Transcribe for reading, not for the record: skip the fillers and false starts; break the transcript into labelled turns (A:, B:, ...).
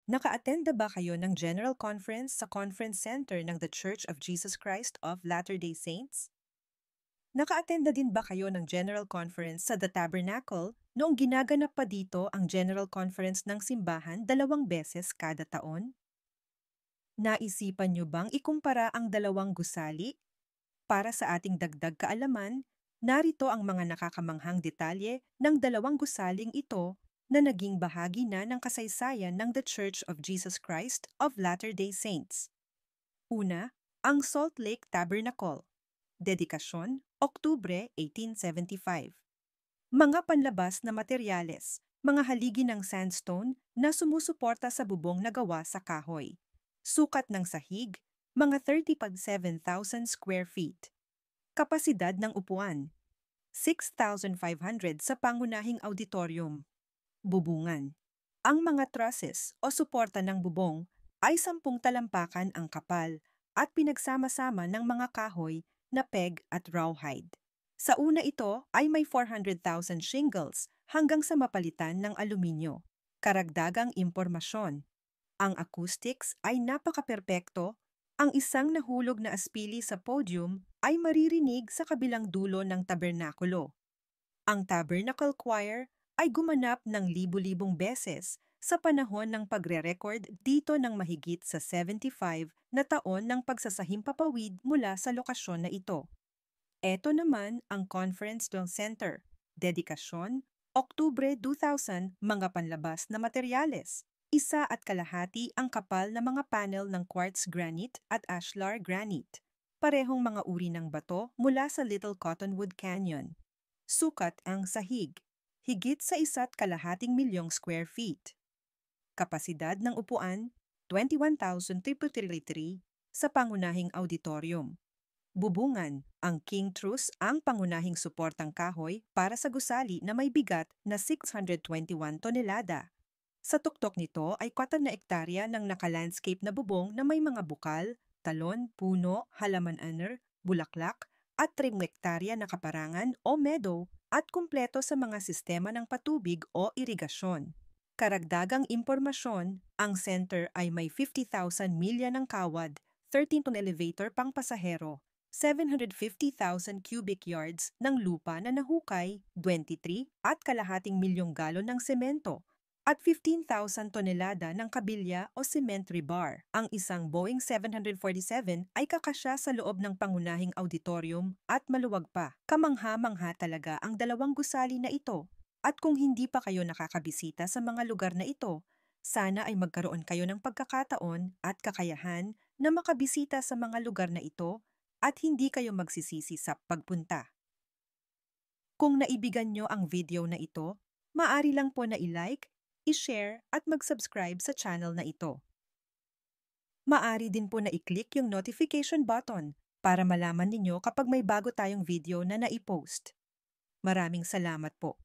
A: Naka-attenda ba kayo ng General Conference sa Conference Center ng The Church of Jesus Christ of Latter-day Saints? Naka-attenda din ba kayo ng General Conference sa The Tabernacle noong ginaganap pa dito ang General Conference ng simbahan 2 beses kada taon? Naisipan niyo bang ikumpara ang dalawang gusali? Para sa ating dagdag kaalaman, narito ang mga nakakamanghang detalye ng dalawang gusaling ito na naging bahagi na ng kasaysayan ng The Church of Jesus Christ of Latter-day Saints. Una, ang Salt Lake Tabernacle. Dedikasyon, Oktubre 1875. Mga panlabas na materyales, mga haligi ng sandstone na sumusuporta sa bubong na gawa sa kahoy. Sukat ng sahig, mga 30.7,000 square feet. Kapasidad ng upuan, 6,500 sa pangunahing auditorium. Bubungan. Ang mga trusses o suporta ng bubong ay 10 talampakan ang kapal at pinagsama-sama ng mga kahoy na peg at rawhide. Sa una ito ay may 400,000 shingles hanggang sa mapalitan ng aluminyo. Karagdagang impormasyon. Ang acoustics ay napaka-perpekto. Ang isang nahulog na aspili sa podium ay maririnig sa kabilang dulo ng tabernakulo. Ang Tabernacle Choir ay gumanap ng libu-libong beses sa panahon ng pagre-record dito ng mahigit sa 75 na taon ng pagsasahimpapawid mula sa lokasyon na ito. Ito naman ang Conference Center. Dedikasyon, Oktubre 2000, mga panlabas na materyales. 1.5 ang kapal na mga panel ng quartz granite at ashlar granite. Parehong mga uri ng bato mula sa Little Cottonwood Canyon. Sukat ang sahig, higit sa 1.5 milyong square feet. Kapasidad ng upuan, 21,333 sa pangunahing auditorium. Bubungan, ang King Truss ang pangunahing suportang kahoy para sa gusali na may bigat na 621 tonelada. Sa tuktok nito ay 4 na ektarya ng naka-landscape na bubong na may mga bukal, talon, puno, halaman-aner, bulaklak, at 3 hektarya na kaparangan o meadow at kumpleto sa mga sistema ng patubig o irigasyon. Karagdagang impormasyon, ang center ay may 50,000 milya ng kawad, 13-ton elevator pang pasahero, 750,000 cubic yards ng lupa na nahukay, 23.5 milyong galon ng semento, at 15,000 tonelada ng kabilya o cement rebar. Ang isang Boeing 747 ay kakasya sa loob ng pangunahing auditorium at maluwag pa. Kamangha-mangha talaga ang dalawang gusali na ito. At kung hindi pa kayo nakakabisita sa mga lugar na ito, sana ay magkaroon kayo ng pagkakataon at kakayahan na makabisita sa mga lugar na ito at hindi kayo magsisisi sa pagpunta. Kung naibigan nyo ang video na ito, maaari lang po na i-like, i-share at mag-subscribe sa channel na ito. Maaari din po na i-click yung notification button para malaman ninyo kapag may bago tayong video na naipost. Maraming salamat po.